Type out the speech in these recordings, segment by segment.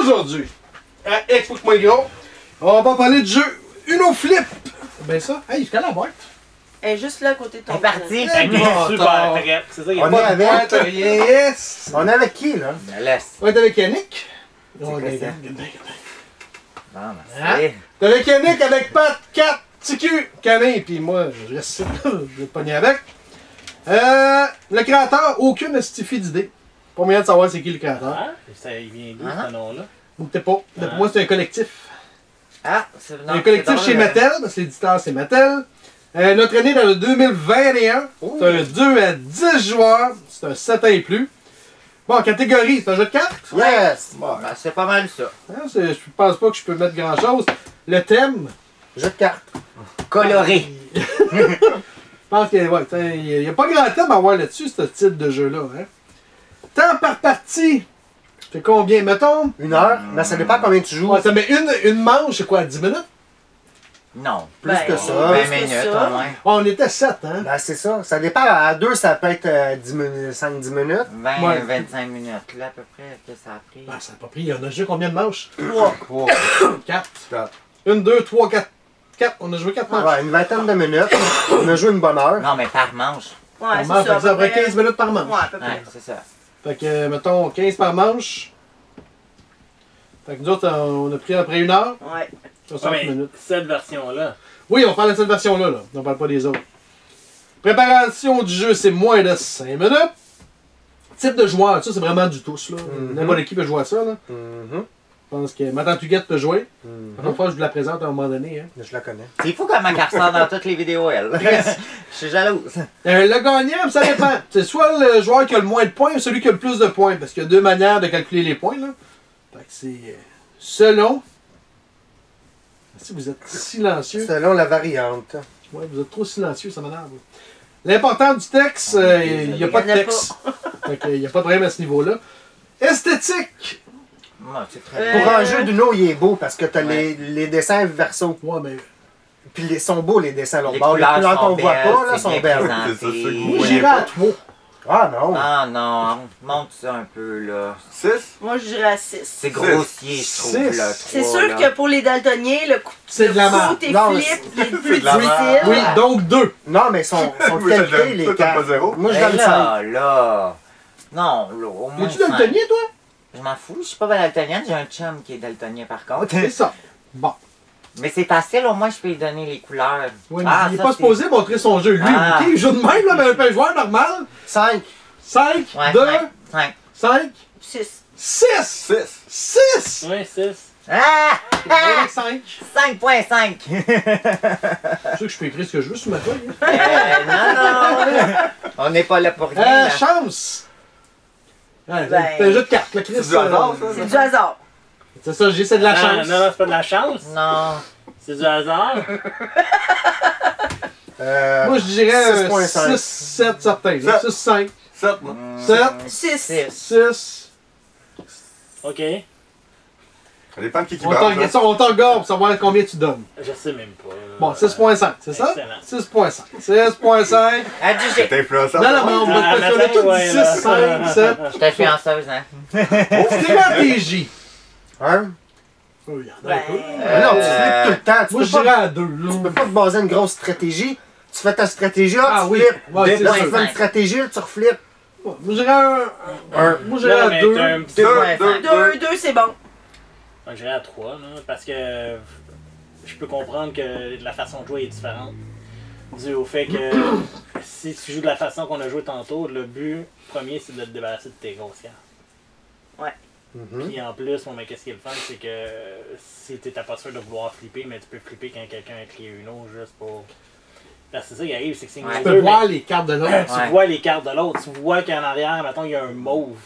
Aujourd'hui, à Explique-moi gros, on va parler du jeu Uno Flip. Ben ça, hey, jusqu'à la boîte. Elle est juste là à côté de ton. C'est parti! Super! C'est ça qui est On est avec. Boîte, rien, yes. On est avec qui, là? Laisse. On est avec Yannick. C'est quoi ça? Non, Hein? merci. T'es avec Yannick, avec Pat, 4, TQ, Canin, puis moi, je reste ici, je vais te pogner avec. Le créateur, aucune estifie d'idée. Pas moyen de savoir c'est qui le créateur. Ah, il vient d'où ce nom-là? Ou peut-être pas. Pour moi, c'est un collectif. Ah, c'est Un collectif chez Mattel, parce que l'éditeur c'est Mattel. Notre année dans le 2021, c'est un 2 à 10 joueurs, c'est un 7 ans et plus. Bon, catégorie, c'est un jeu de cartes? Yes! Ben, c'est pas mal ça. Hein, je pense pas que je peux mettre grand chose. Le thème, Jeu de cartes. Coloré. je pense qu'il n'y a pas grand thème à voir là-dessus, ce type de jeu-là. Hein. Temps par partie, c'est combien, mettons? 1 heure? Mais ça dépend combien tu joues. Ouais, ça met une manche, c'est quoi, 10 minutes? Non. Plus que ça. 20 plus que minutes ça. au moins. On était 7, hein? Ben, c'est ça. Ça dépend. À 2, ça peut être 5-10 minutes. 20, Ouais. 25 minutes. Là, à peu près, que ça a pris. Ben, ça n'a pas pris. On a joué combien de manches? 3. 4. 1, 2, 3, 4. 4. On a joué 4 manches. Ouais, une vingtaine de minutes. On a joué une bonne heure. Non, mais par manche. Ouais, Par c'est manche, ça. fait que ça prend 15 minutes par manche. Ouais, à peu près. Ouais, c'est ça. Fait que, mettons, 15 par manche. Fait que nous autres, on a pris après 1 heure. Ouais. 60 Ouais, mais minutes. cette version-là. Oui, on parle de cette version-là. Là. On parle pas des autres. Préparation du jeu, c'est moins de 5 minutes. Type de joueur, ça, c'est vraiment du tous. Là. N'importe qui peut jouer à ça. Là. Mhm. Je pense que Madame Tuguette peut jouer. Mhm. La fois, je vous la présente à un moment donné. Hein. Je la connais. C'est fou comment elle ressort dans toutes les vidéos, elle. Je suis jalouse. Le gagnant, ça dépend. C'est soit le joueur qui a le moins de points ou celui qui a le plus de points. Parce qu'il y a deux manières de calculer les points. Là. Fait que c'est selon. Si vous êtes silencieux. Selon la variante. Ouais, vous êtes trop silencieux, ça m'énerve. L'important du texte, il n'y a pas de Il y en a texte. Fait que, il n'y a pas de problème à ce niveau-là. Esthétique. Moi, c'est très Pour un jeu d'Uno, il est beau parce que tu as Ouais. les dessins verso. Ouais, mais. Puis ils sont beaux, les dessins. Les Les couleurs couleurs qu'on sont voit belles, pas, là, c'est sont bien belles. présenté. C'est ça, c'est le Moi, goût. j'irais à 3. Ah non! Ah non, monte ça un peu, là. 6? Moi, je dirais à 6. C'est grossier, je trouve, Six. là. C'est trois, sûr là. que pour les daltoniens, le coup C'est de la coup, merde. tes Non, flips, il est plus de la merde. difficile. Oui, donc 2. Non, mais ils sont de Oui, ça qualité, donne- les toi, t'as cartes. pas zéro? Moi, je Ben donne 5. là. Non, là, au moins Es-tu daltonien, toi? Je m'en fous, je suis pas daltonienne, j'ai un chum qui est daltonien par contre. C'est ça. Bon. Mais c'est facile, au moins je peux lui donner les couleurs. Ouais, mais il n'est ça, pas c'est- supposé montrer son jeu. Lui, Ah. ok, il joue de même, là, mais un joueur normal. 5. 5, Ouais, 2, 5. 5, 6. 6. 6. 6. Ouais, 6. Ah! 5. 5.5! C'est sûr que je peux écrire ce que je veux sur ma feuille. Hein. Non! On n'est pas là pour rien. là. Chance. Ouais, Ben, c'est un jeu de cartes, le Chris. C'est du hasard, ça? C'est du hasard. C'est ça, c'est de la Ah, chance. non, c'est pas de la chance. Non. C'est du hasard. Moi, je dirais 6.5. 6, 7 certains. 6, 5, 7, moi. 7, 6. 6. Ok. Ça dépend de qui On parle. hein. on t'engorge pour savoir combien tu donnes. Je sais même pas. Bon, 6.5, c'est ça? Excellent. 6.5. 6.5. Adjugé. C'est influençant. Non, non, mais on va Ah, te passer, on a matin, tout ouais, dit là. 6, 5, 7. Je suis influenceuse, hein? Stratégie. Hein? Oh, il y en a un peu. Non, tu flippes tout le temps. Tu Moi, peux je pas- dirais à 2. Tu peux pas te baser une grosse stratégie. Tu fais ta stratégie, là, Ah tu oui. flippes. Ouais, c'est Là, sûr. tu fais une stratégie, là, tu reflippes. Moi, je dirais moi, je dirais Non, à mais 2. t'as un petit 2, 2, c'est bon. Moi, j'irais à 3, là, parce que je peux comprendre que la façon de jouer est différente. Dû au fait que si tu joues de la façon qu'on a joué tantôt, le but premier, c'est de te débarrasser de tes grosses cartes. Puis en plus, bon, mais qu'est-ce qui est le fun, c'est que si t'es pas sûr de vouloir flipper, mais tu peux flipper quand quelqu'un a crié une autre juste pour. Parce que c'est ça qui arrive, c'est que c'est une Ouais. Tu peux voir les cartes de l'autre. tu Ouais. vois les cartes de l'autre, tu vois qu'en arrière, mettons, il y a un mauve.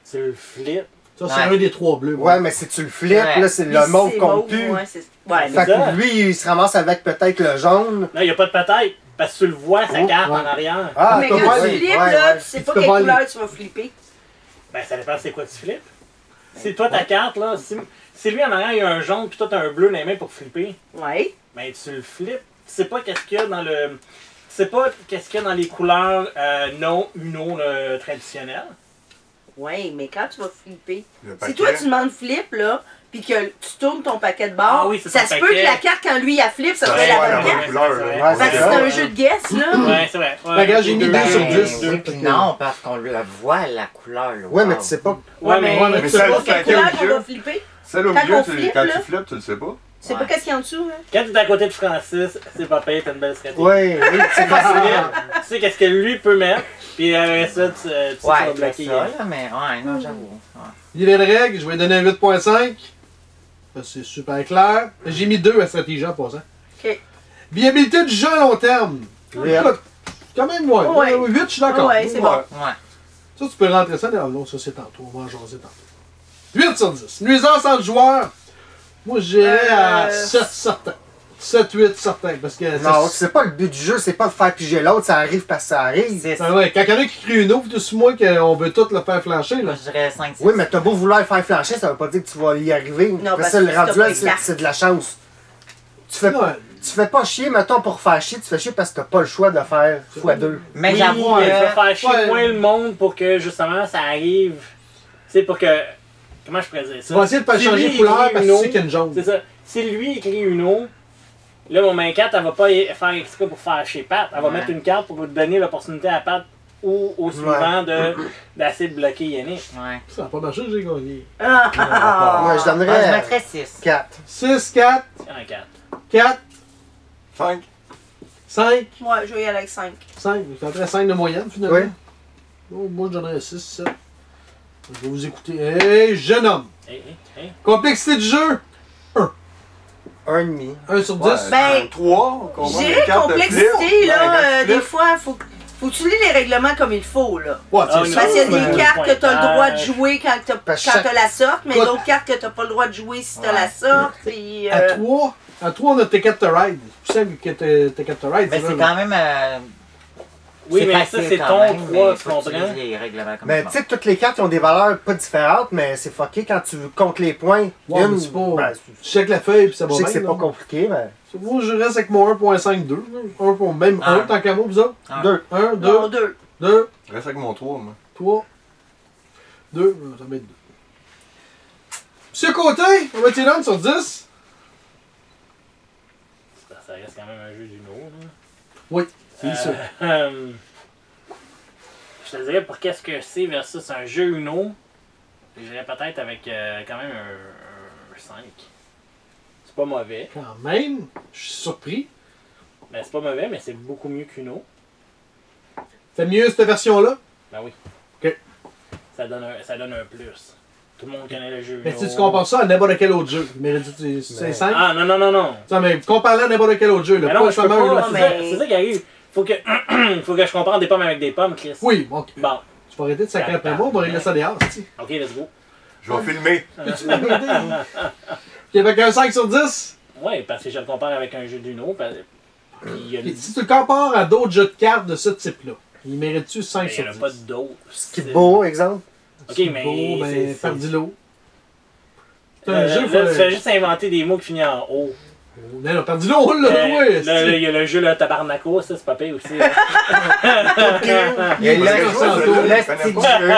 Tu le flippes. Ça, c'est Ouais. un des 3 bleus. Ouais, mais si tu le flippes, Ouais. là, c'est Lui, le mauve c'est compte mauve, plus. ouais, ouais, Fait c'est ça. que lui, il se ramasse avec peut-être le jaune. Non, il n'y a pas de peut-être, parce que tu le vois, sa Oh, carte ouais. en arrière. Ah, mais tu peux quand voir tu les- flippes, ouais, là, ouais. tu sais Tu pas peux quelle voir les- couleur tu vas flipper. Ben, ça dépend c'est quoi tu flippes. Si toi, ta carte, là, si lui en arrière, il y a un jaune, puis toi, t'as un bleu dans les mains pour flipper, Ouais. ben, tu le flippes. Tu sais pas qu'est-ce qu'il y a dans le. Tu sais pas qu'est-ce qu'il y a dans les couleurs non Uno traditionnelles. Ouais, mais quand tu vas flipper, Le si paquet. toi tu demandes flip, là, puis que tu tournes ton paquet de bord, Ah oui, c'est ça son se peut paquet. que la carte, quand lui, elle flippe, ça Ça soit soit la la bonne bonne carte. couleur, c'est là. vrai. Ouais, Fait que c'est un jeu de guess, là. Ouais, c'est vrai. Ouais, Regarde, j'ai mis deux. 2 sur 10. Oui, puis non, parce qu'on la voit, la couleur. Là, Ouais, mais wow. tu sais pas. Ouais, mais. Ouais, mais Mais tu sais ça, pas c'est Quelle laquelle couleur au qu'on va milieu? flipper? Celle au Quand milieu, on flippe, quand là. tu flippes, tu le sais pas. Tu sais pas Ouais. qu'est-ce qu'il y a en dessous, hein? Quand tu es à côté de Francis, c'est pas payé, t'as une belle stratégie. Ouais, oui, c'est facile. Tu sais qu'est-ce que lui peut mettre, puis avec ça, tu sais tu vas Ouais, bloquer. c'est ça, là, mais ouais, non, j'avoue. Ouais. Il y a les règles, je vais lui donner un 8.5. Ça, c'est super clair. J'ai mis 2 à stratégie en passant. OK. Viabilité du jeu à long terme. Oui. Écoute, quand même, ouais. Ouais. 8, je suis d'accord. Ouais, c'est bon. Ouais. Ça, tu peux rentrer ça. Non, ça, c'est tantôt. On va en jaser tantôt. 8 sur 10. Nuisance entre joueurs. Moi, j'irais à 7 certains. 7-8 certains. Parce que Non, c'est pas le but du jeu, c'est pas de faire piger l'autre, ça arrive parce que ça arrive. C'est Ah ouais, quand il y en a qui crient une autre, c'est moi qu'on veut tout le faire flancher. Là. Moi, je dirais 5-6. Oui, mais t'as beau vouloir le faire flancher, ça veut pas dire que tu vas y arriver. Non, Après parce ça, que le si rendu t'as là, pas les c'est cartes. c'est de la chance. Tu fais, Ouais. tu fais pas chier, mettons, pour faire chier, tu fais chier parce que t'as pas le choix de faire x2. Mais Oui, j'avoue tu vas que. faire chier Ouais. moins le monde pour que justement ça arrive. Tu sais, pour que. Comment je pourrais dire ça? Tu vas essayer de pas Si changer lui, de couleur écrit parce que une tu sais eau, qu'il y a une jaune. C'est ça. Si lui écrit une eau, là, mon main 4, elle va pas faire exprès pour faire chez Pat. Elle va Ouais. mettre une carte pour vous donner l'opportunité à Pat ou au suivant d'essayer de bloquer Yannick. Ouais. Ça n'a pas marché, j'ai gagné. Ah, ah, ah. Ouais, je Moi, je donnerais mettrais 6. 4. 6, 4, Un 4. 4, 5. 5, Ouais, je vais y aller avec 5. 5. C'est à peu près 5 de moyenne, finalement. Oui. Oh, moi, je donnerais 6, 7. Je vais vous écouter. Hey, jeune homme. Hey, hey, hey. Complexité du jeu, 1,5. 1 sur 10. Ben, 3. Je dirais complexité, là, des fois, faut que tu lis les règlements comme il faut, là. Ouais, Ah, c'est oui, ça. Parce qu'il y a mais- des cartes que tu as le droit de pointage. jouer quand tu Parce que chaque- as la sorte, mais Écoute. d'autres cartes que tu n'as pas le droit de jouer si tu as Ouais. la sorte. Et, À 3, on a Ticket to Ride. C'est plus simple que Ticket to Ride. Mais c'est quand même. Oui, c'est mais ça, facile c'est quand ton même, 3, mais tu faut que tu comprends? lises les règlements comme Mais ça. tu sais que toutes les cartes ont des valeurs pas différentes, mais c'est fucké quand tu comptes les points. Ouais, mais c'est pas. ben, Tu checkes la feuille puis ça va je sais bien. que c'est là. pas compliqué, mais. Moi, je reste avec mon 1.52. Même Ah. 1 tant qu'à moi, vous autres. Ah. 2. 1, non, 2, 2. 2, Reste avec mon 3, moi. 3, 2. Ça va être 2. Monsieur Côté, on va tirer sur 10. Ça reste quand même un jeu du lot, là. Oui, c'est ça. Je te dirais pour qu'est-ce que c'est versus un jeu Uno, je dirais peut-être avec quand même un 5. C'est pas mauvais. Quand même, je suis surpris. Ben, c'est pas mauvais, mais c'est beaucoup mieux qu'Uno. C'est mieux cette version-là. Ben oui. Ok. Ça donne un plus. Tout le monde connaît le jeu Mais Uno. si tu compares ça à n'importe quel autre jeu, mais c'est 5. Ah non, non, non, non. Mais compare-le à n'importe quel autre jeu. Là, Mais non, je peux seulement pas, un- c'est mais- ça- c'est ça qui arrive. Faut que, faut que je compare des pommes avec des pommes, Chris. Oui, bon, tu Bon, vas arrêter de sacrer après moi, on va régler ça dehors. si. ok, let's go. Je vais filmer. Peux-tu m'arrêter? Puis avec un 5 sur 10, Ouais, parce que je le compare avec un jeu d'Uno. Puis il y a puis si tu le compares à d'autres jeux de cartes de ce type-là, il mérite-tu 5 il y sur en a 10? pas d'autres. Qui est beau, exemple. Ok, C'est mais. beau, c'est- mais c'est- Pardilo. C'est un jeu, là, faut tu fais juste inventer des mots qui finissent en O. Non, non, Pardilo, on l'a joué! Là, il y a le jeu là, Tabarnaco, ça c'est pas pire aussi. hein. Il y a Parce que le je vois, le je style connais du pas. jeu.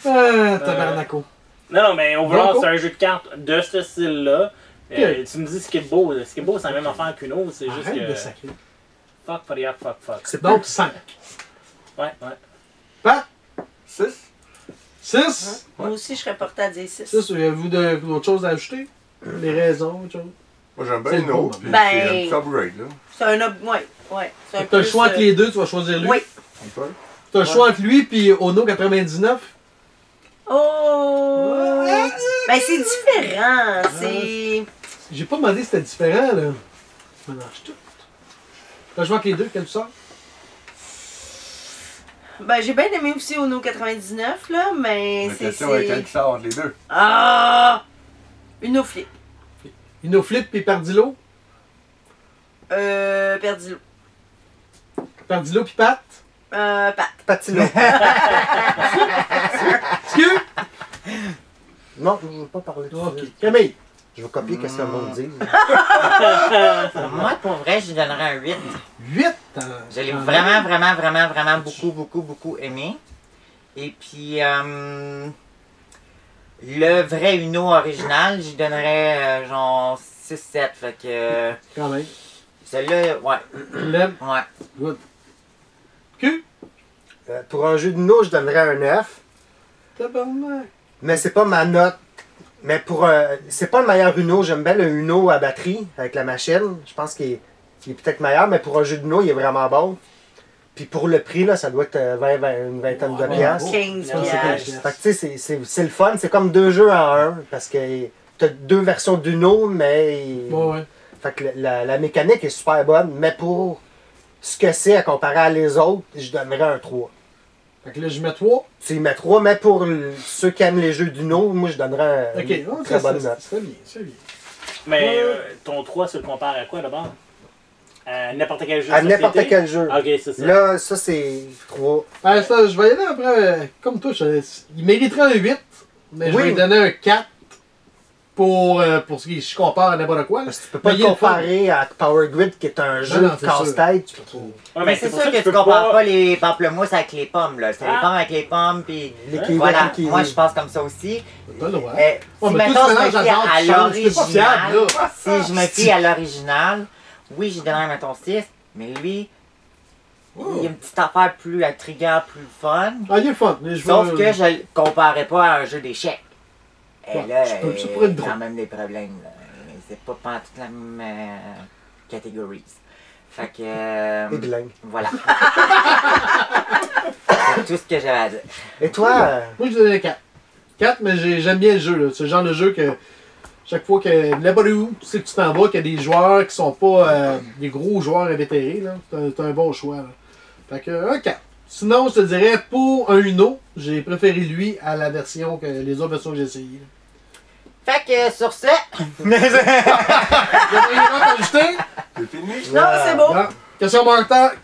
Ah, tabarnaco. Non, non, mais overall, Bronco. c'est un jeu de cartes de ce style-là. Ok. Tu me dis Skip-Bo. Skip-Bo, c'est la même affaire qu'Uno, c'est juste Arrête que. de sacrer. Fuck, fuck. C'est Donc 5. Ouais, ouais. Pat, 6. 6. Moi aussi, je serais portée à dire 6. 6, avez-vous d'autres choses à ajouter? Les raisons, autre chose? Moi, j'aime C'est bien le une bon autre. Puis moment. c'est un Ben- petit upgrade, là. C'est un ouais. C'est un T'as le plus, choix entre les deux, tu vas choisir lui. Oui. Un peu. T'as le choix entre lui et Ono 99. Oh! Ben, c'est différent. C'est. J'ai pas demandé si c'était différent, là. Tu mélanges tout. T'as le choix entre les deux, quel tu sors? Ben, j'ai bien aimé aussi Ono 99, là, mais La c'est. question est quel qui sort entre les deux. Ah! Une flip. Ino Flip et Pardilo. Perdilo. Pardilo puis Pat. Pat. Patino. Excuse! Non, je veux pas parler de ça. Ok. Camille. Je vais copier ce que le monde dit. Moi, pour vrai, je lui donnerais un 8. 8. Je l'ai vraiment beaucoup aimé. Et puis, le vrai Uno original, j'y donnerais genre 6-7. Fait que. Quand même. Celui-là, ouais. Lem. Ouais. Good. Q. Pour un jeu de Uno, je donnerais un 9. Tabarnak. Mais c'est pas ma note. Mais pour c'est pas le meilleur Uno. J'aime bien le Uno à batterie avec la machine. Je pense qu'il est peut-être meilleur, mais pour un jeu de Uno, il est vraiment bon. Puis pour le prix, là, ça doit être une vingtaine de piastres. 15 Ça, c'est piastres. Fait que tu sais, c'est le fun. C'est comme 2 jeux en un. Parce que t'as 2 versions d'Uno, mais. Ouais, ouais. Fait que la mécanique est super bonne. Mais pour ce que c'est à comparer à les autres, je donnerais un 3. Fait que là, je mets 3. Tu y mets 3, mais pour ceux qui aiment les jeux d'Uno, moi je donnerais Ok, une oh, très bonne note. c'est bien, c'est bien. Mais ton 3, tu le compares à quoi d'abord? À n'importe quel jeu de À n'importe société? quel jeu. Ok, c'est ça. Là, ça c'est 3. Ah, ça, je vais y aller après, comme toi, il mériterait un 8, mais je Oui. vais lui donner un 4 pour ce qui je compare à n'importe quoi. là. Parce que tu peux pas Mais le il est le fun. comparer à Power Grid qui est un jeu non, de c'est casse-tête. Tu peux pas- Ouais, Mais c'est pour sûr ça que tu peux compares pas les pamplemousses avec les pommes, là. C'est les Ah. pommes avec les pommes, puis Les kiwis voilà. avec les kiwis. Moi, je pense comme ça aussi. T'as le droit. Si mais mettons, tout se je mélange me fie dans à le change, c'est pas fiable, l'original, là. si je me fie à l'original, oui, j'y donnerais, mettons, 6, mais lui, il y a une petite affaire plus intriguante, plus fun. Ah, il est fun. Mais je Sauf vais- que je le comparais pas à un jeu d'échecs. Et Ouais, là, ça pourrait être il y a drôle. quand même des problèmes. Là. C'est pas toute la même catégorie. Fait que. Et bilingue. Voilà. C'est tout ce que j'avais à dire. Et toi, Moi, je donnais 4. 4, mais j'aime bien le jeu. Là. C'est le genre de jeu que chaque fois que n'importe où tu sais que tu t'en vas, qu'il y a des joueurs qui sont pas des gros joueurs invétérés, là, c'est un bon choix. Là. Fait que un 4. Sinon, je te dirais, pour un Uno, j'ai préféré lui à la version que les autres versions que j'ai essayées. là. Fait que sur ce. Vous avez rien d'autre à ajouter? C'est fini? Non, c'est beau. Non.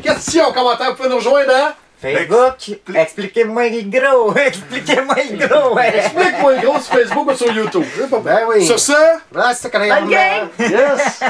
Question, commentaire, vous pouvez nous rejoindre hein? Facebook, expliquez-moi le gros. Expliquez-moi le gros. Ouais. Explique-moi le gros sur Facebook ou sur YouTube. C'est pas mal. ben oui. Sur ce, Voilà, c'est ça qu'on a Bonne game! yes!